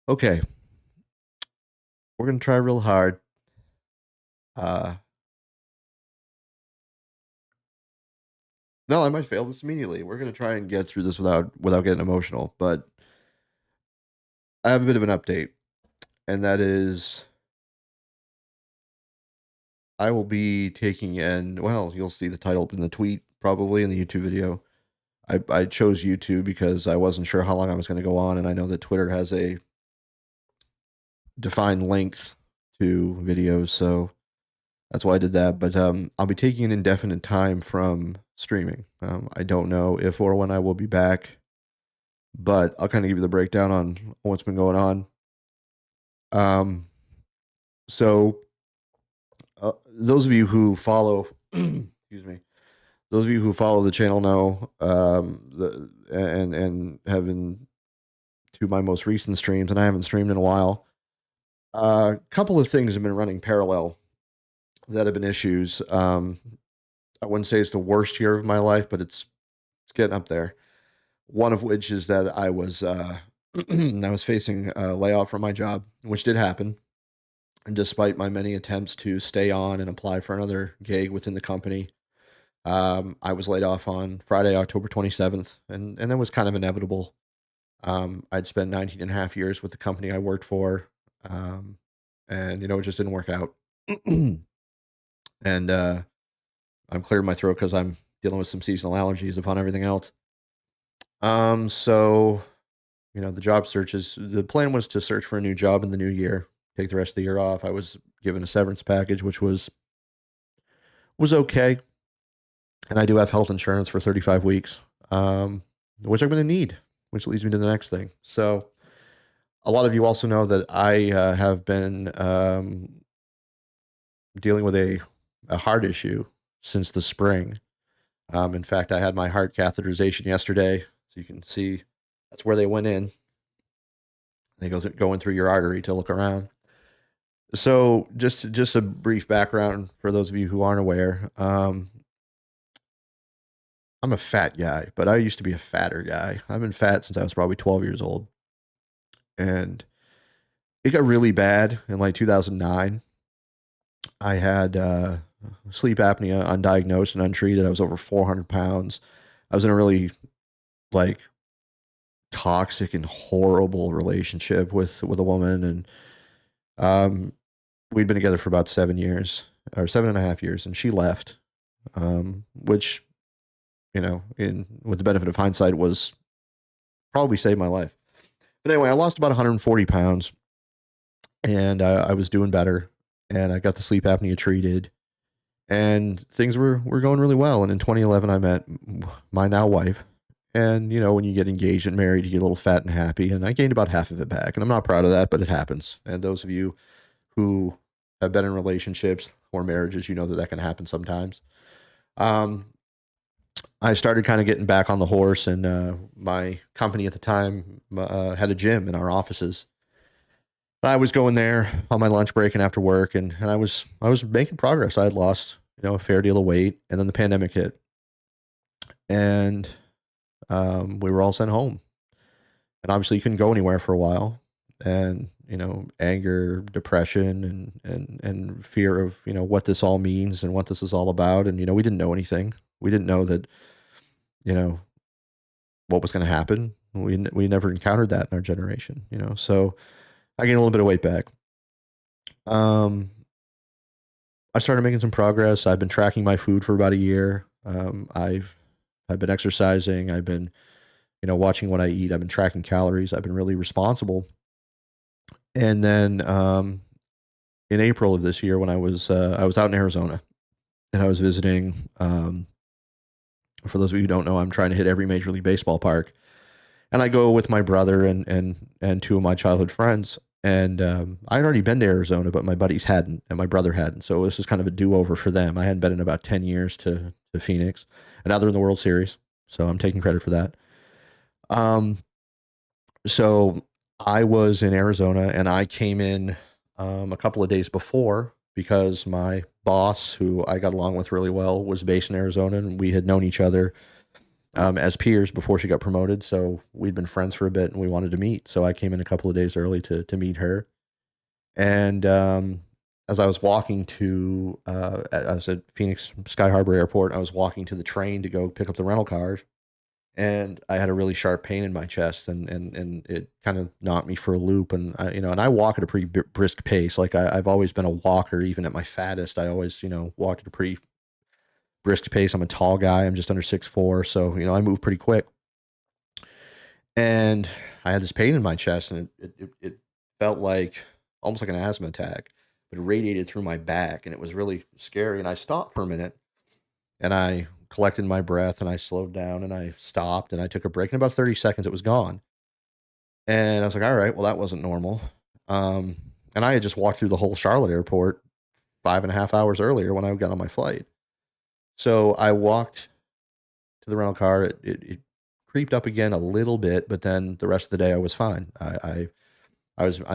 Okay, we're gonna try real hard. Uh, no, I might fail this immediately. We're gonna try and get through this without getting emotional. But I have a bit of an update, and that is I will be taking you'll see the title in the tweet, probably in the YouTube video. I chose YouTube because I wasn't sure how long I was going to go on, and I know that Twitter has a defined length to videos, so that's why I did that. But I'll be taking an indefinite time from streaming. I don't know if or when I will be back, but I'll kind of give you the breakdown on what's been going on. Um, so those of you who follow, excuse me, those of you who follow the channel know and have been to my most recent streams, and I haven't streamed in a while. A couple of things have been running parallel that have been issues. I wouldn't say it's the worst year of my life, but it's getting up there. One of which is that I was I was facing a layoff from my job, which did happen. And despite my many attempts to stay on and apply for another gig within the company, I was laid off on Friday, October 27th, and that was kind of inevitable. I'd spent 19 and a half years with the company I worked for, um, and it just didn't work out. And I'm clearing my throat because I'm dealing with some seasonal allergies upon everything else. So the plan was to search for a new job in the new year, take the rest of the year off. I was given a severance package, which was okay, and I do have health insurance for 35 weeks, which I'm going to need, which leads me to the next thing. So, a lot of you also know that I have been dealing with a heart issue since the spring. In fact, I had my heart catheterization yesterday, so you can see that's where they went in. They goes going through your artery to look around. So, just a brief background for those of you who aren't aware. I'm a fat guy, but I used to be a fatter guy. I've been fat since I was probably 12 years old, and it got really bad in like 2009. I had sleep apnea undiagnosed and untreated. I was over 400 pounds. I was in a really like toxic and horrible relationship with a woman, and um, we'd been together for about 7 years or 7.5 years, and she left, which in with the benefit of hindsight, was probably saved my life. But anyway, I lost about 140 pounds, and I was doing better, and I got the sleep apnea treated, and things were going really well. And in 2011, I met my now wife. And when you get engaged and married, you get a little fat and happy. And I gained about half of it back, and I'm not proud of that, but it happens. And those of you who have been in relationships or marriages, you know that that can happen sometimes. Um, I started kind of getting back on the horse, and my company at the time had a gym in our offices. I was going there on my lunch break and after work, and I was making progress. I had lost a fair deal of weight, and then the pandemic hit, and we were all sent home, and obviously you couldn't go anywhere for a while, and anger, depression, and fear of what this all means and what this is all about, and we didn't know anything. We didn't know that you know what was going to happen. We never encountered that in our generation, so I gained a little bit of weight back. Um, I started making some progress. I've been tracking my food for about a year. I've been exercising. I've been watching what I eat. I've been tracking calories. I've been really responsible. And then in April of this year, when I was out in Arizona, and I was visiting. For those of you who don't know, I'm trying to hit every Major League Baseball park, and I go with my brother and two of my childhood friends. And I had already been to Arizona, but my buddies hadn't, and my brother hadn't. So this is kind of a do over for them. I hadn't been in about 10 years to Phoenix, and now they're in the World Series. So I'm taking credit for that. Um, so I was in Arizona, and I came in a couple of days before because my boss, who I got along with really well, was based in Arizona, and we had known each other as peers before she got promoted. So we'd been friends for a bit and we wanted to meet. So I came in a couple of days early to meet her. And as I was walking to, I was at Phoenix Sky Harbor Airport. I was walking to the train to go pick up the rental cars, and I had a really sharp pain in my chest, and it kind of knocked me for a loop. And and I walk at a pretty brisk pace. Like I've always been a walker, even at my fattest. I always, walked at a pretty brisk pace. I'm a tall guy. I'm just under 6'4", so I move pretty quick. And I had this pain in my chest, and it felt like almost like an asthma attack, but it radiated through my back, and it was really scary. And I stopped for a minute, and I collected my breath, and I slowed down, and I stopped, and I took a break. In about 30 seconds, it was gone. And I was like, all right, well, that wasn't normal. Um, and I had just walked through the whole Charlotte airport 5.5 hours earlier when I got on my flight. So I walked to the rental car. It creeped up again a little bit, but then the rest of the day I was fine. I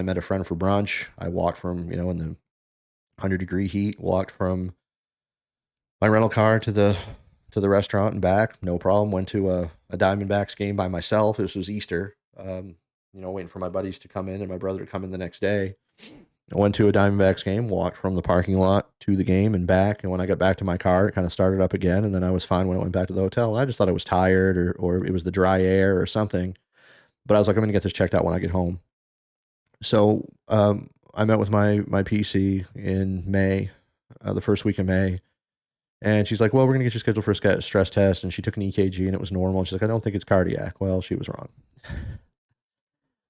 met a friend for brunch. I walked from, in the 100-degree heat, walked from my rental car to the restaurant and back, no problem. Went to a Diamondbacks game by myself. This was Easter. Waiting for my buddies to come in and my brother to come in the next day. I went to a Diamondbacks game, walked from the parking lot to the game and back. And when I got back to my car, it kind of started up again. And then I was fine when I went back to the hotel. And I just thought I was tired or it was the dry air or something. But I was like, I'm going to get this checked out when I get home. So I met with my PC in May, the first week of May. And she's like, well, we're going to get you scheduled for a stress test. And she took an EKG and it was normal. And she's like, I don't think it's cardiac. Well, she was wrong.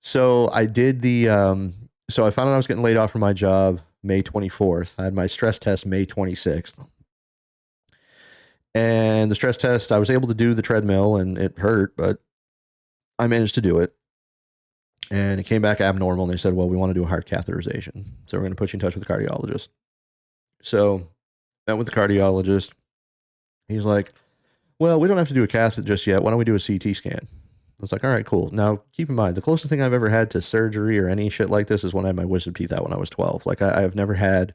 So I did so I found out I was getting laid off from my job May 24th. I had my stress test May 26th. And the stress test, I was able to do the treadmill and it hurt, but I managed to do it. And it came back abnormal. And they said, well, we want to do a heart catheterization. So we're going to put you in touch with the cardiologist. So met with the cardiologist. He's like, well, we don't have to do a cath just yet. Why don't we do a CT scan? I was like, all right, cool. Now, keep in mind, the closest thing I've ever had to surgery or any shit like this is when I had my wisdom teeth out when I was 12. Like, I've never had,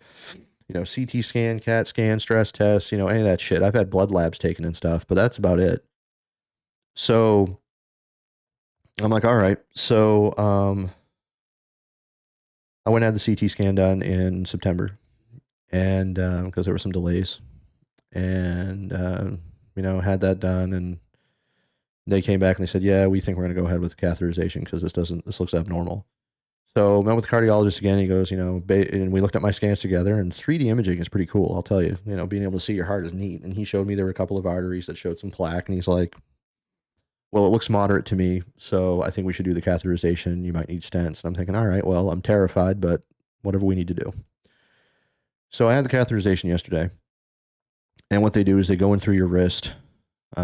CT scan, CAT scan, stress tests, any of that shit. I've had blood labs taken and stuff, but that's about it. So I'm like, all right. So I went and had the CT scan done in September, and because there were some delays, and had that done, and they came back and they said, yeah, we think we're going to go ahead with catheterization because this looks abnormal. So I met with the cardiologist again. He goes, and we looked at my scans together, and 3D imaging is pretty cool. I'll tell you, being able to see your heart is neat. And he showed me there were a couple of arteries that showed some plaque, and he's like, well, it looks moderate to me, so I think we should do the catheterization. You might need stents. And I'm thinking, all right, well, I'm terrified, but whatever we need to do. So I had the catheterization yesterday, and what they do is they go in through your wrist,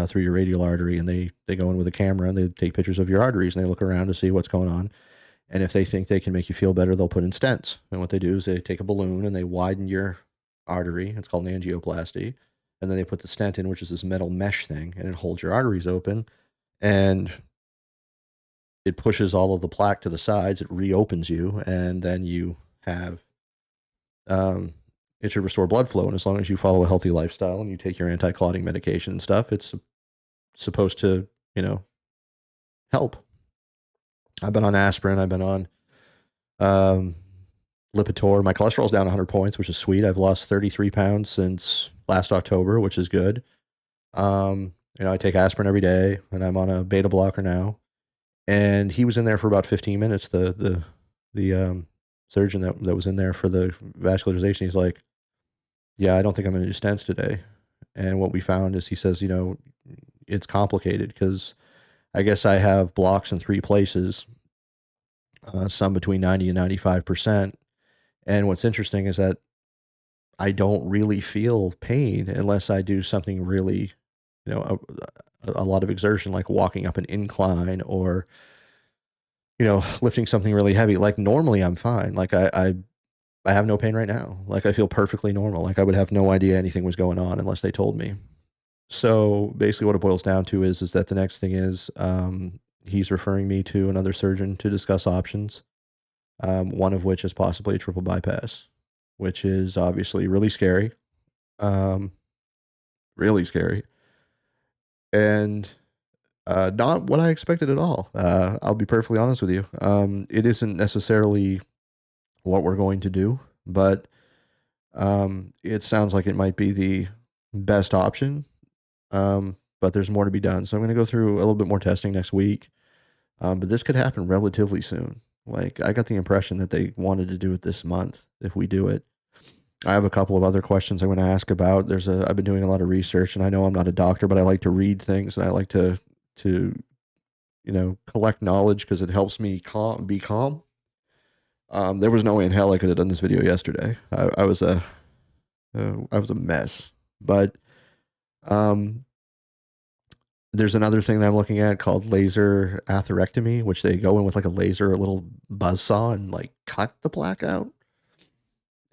through your radial artery, and they go in with a camera and they take pictures of your arteries and they look around to see what's going on. And if they think they can make you feel better, they'll put in stents. And what they do is they take a balloon and they widen your artery. It's called an angioplasty. And then they put the stent in, which is this metal mesh thing, and it holds your arteries open. And it pushes all of the plaque to the sides. It reopens you, and then you have it should restore blood flow. And as long as you follow a healthy lifestyle and you take your anti-clotting medication and stuff, it's supposed to, help. I've been on aspirin. I've been on Lipitor. My cholesterol's down 100 points, which is sweet. I've lost 33 pounds since last October, which is good. I take aspirin every day, and I'm on a beta blocker now. And he was in there for about 15 minutes. The surgeon that was in there for the vascularization, he's like, yeah, I don't think I'm going to do stents today. And what we found is he says, it's complicated because I guess I have blocks in 3 places, some between 90 and 95%. And what's interesting is that I don't really feel pain unless I do something really, a lot of exertion, like walking up an incline or, lifting something really heavy. Like normally I'm fine. Like I have no pain right now. Like I feel perfectly normal. Like I would have no idea anything was going on unless they told me. So basically what it boils down to is that the next thing is he's referring me to another surgeon to discuss options, one of which is possibly a triple bypass, which is obviously really scary, really scary. And Not what I expected at all. I'll be perfectly honest with you. It isn't necessarily what we're going to do, but it sounds like it might be the best option. But there's more to be done. So I'm going to go through a little bit more testing next week. But this could happen relatively soon. Like, I got the impression that they wanted to do it this month if we do it. I have a couple of other questions I want to ask about. I've been doing a lot of research, and I know I'm not a doctor, but I like to read things, and I like to collect knowledge because it helps me be calm. There was no way in hell I could have done this video yesterday. I was a mess. But um, there's another thing that I'm looking at called laser atherectomy, which they go in with like a laser, a little buzz saw, and like cut the plaque out.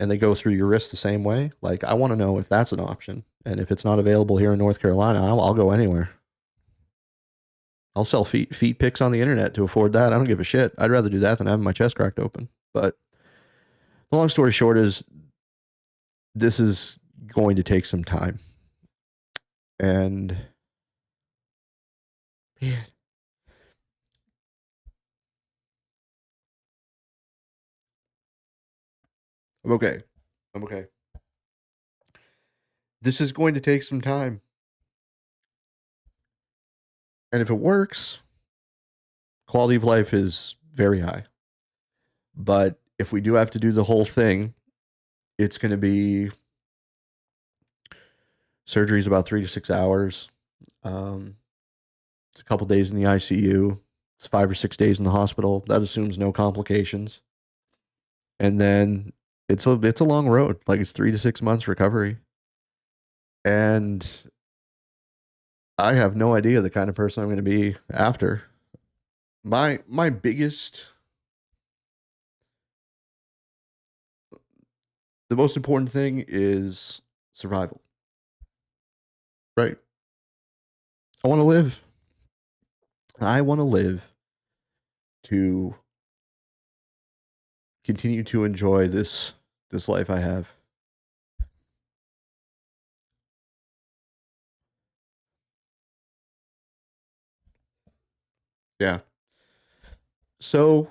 And they go through your wrist the same way. Like, I want to know if that's an option. And if it's not available here in North Carolina, I'll go anywhere. I'll sell feet pics on the internet to afford that. I don't give a shit. I'd rather do that than having my chest cracked open. But the long story short is this is going to take some time. And man, I'm okay. I'm okay. This is going to take some time. And if it works, quality of life is very high. But if we do have to do the whole thing, it's going to be surgery is about 3 to 6 hours. It's a couple days in the ICU. It's 5 or 6 days in the hospital. That assumes no complications. And then it's a long road. Like, it's 3 to 6 months recovery. And I have no idea the kind of person I'm going to be after. My biggest, the most important thing is survival. Right? I want to live. I want to live to continue to enjoy this life I have. Yeah. So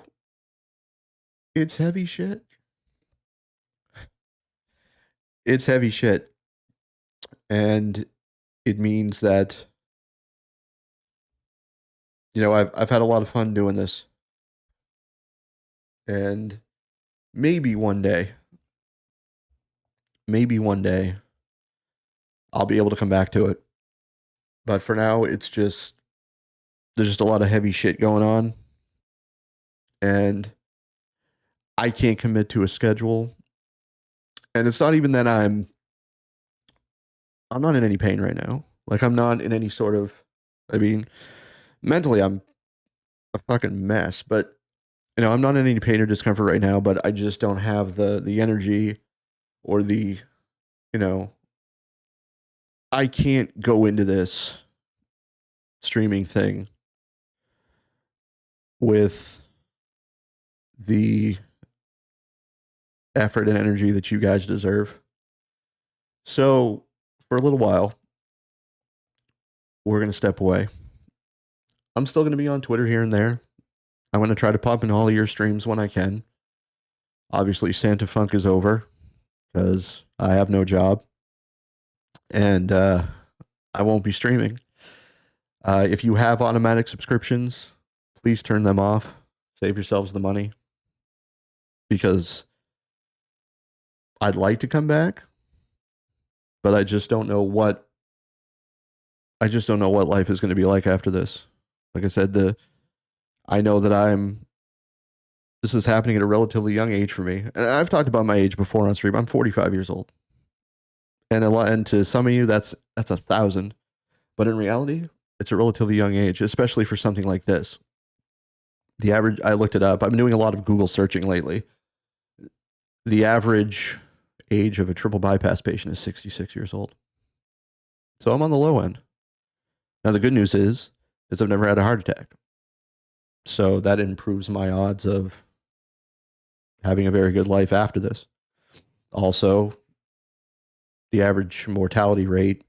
it's heavy shit. It's heavy shit. And it means that, I've had a lot of fun doing this. And maybe one day I'll be able to come back to it. But for now, there's just a lot of heavy shit going on. And I can't commit to a schedule. And it's not even that I'm not in any pain right now. Like, I'm not in any sort of, mentally I'm a fucking mess, but I'm not in any pain or discomfort right now, but I just don't have the energy or I can't go into this streaming thing with the effort and energy that you guys deserve. So, for a little while, we're going to step away. I'm still going to be on Twitter here and there. I'm going to try to pop in all of your streams when I can. Obviously, Santa Funk is over because I have no job. And I won't be streaming. If you have automatic subscriptions, please turn them off. Save yourselves the money. Because I'd like to come back, but I just don't know what life is going to be like after this. Like I said, I know that this is happening at a relatively young age for me. And I've talked about my age before on stream. I'm 45 years old. And to some of you, that's 1,000. But in reality, it's a relatively young age, especially for something like this. The average, I looked it up. I've been doing a lot of Google searching lately. The average age of a triple bypass patient is 66 years old. So I'm on the low end. Now, the good news is I've never had a heart attack. So that improves my odds of having a very good life after this. Also, the average mortality rate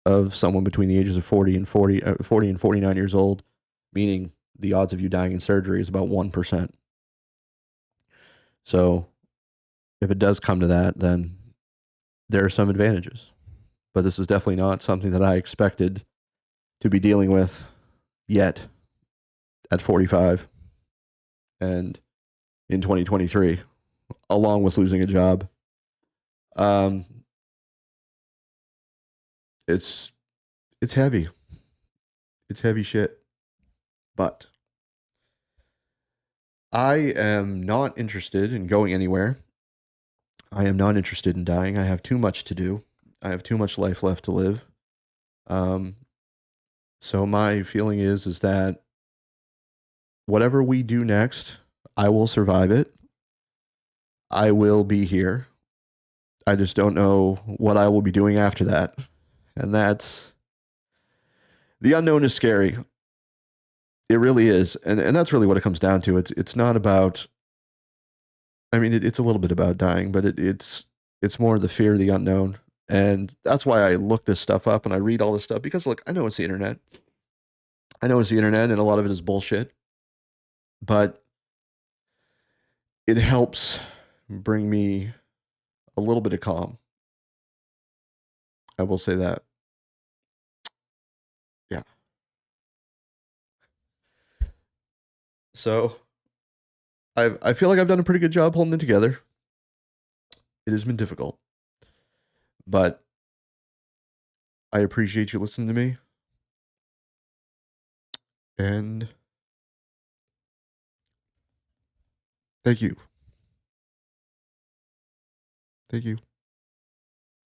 of someone between the ages of 40 and 49 years old, meaning the odds of you dying in surgery is about 1%. So if it does come to that, then there are some advantages. But this is definitely not something that I expected to be dealing with yet at 45 and in 2023, along with losing a job. Um, it's heavy. It's heavy shit. But I am not interested in going anywhere. I am not interested in dying. I have too much to do. I have too much life left to live. Um, so my feeling is that whatever we do next, I will survive it. I will be here. I just don't know what I will be doing after that. And that's the unknown is scary. It really is. And that's really what it comes down to. It's not about, I mean, it's a little bit about dying, but it's more the fear of the unknown. And that's why I look this stuff up and I read all this stuff because look, I know it's the internet. I know it's the internet and a lot of it is bullshit, but it helps bring me a little bit of calm. I will say that. Yeah. So I feel like I've done a pretty good job holding it together. It has been difficult, but I appreciate you listening to me. And thank you. Thank you.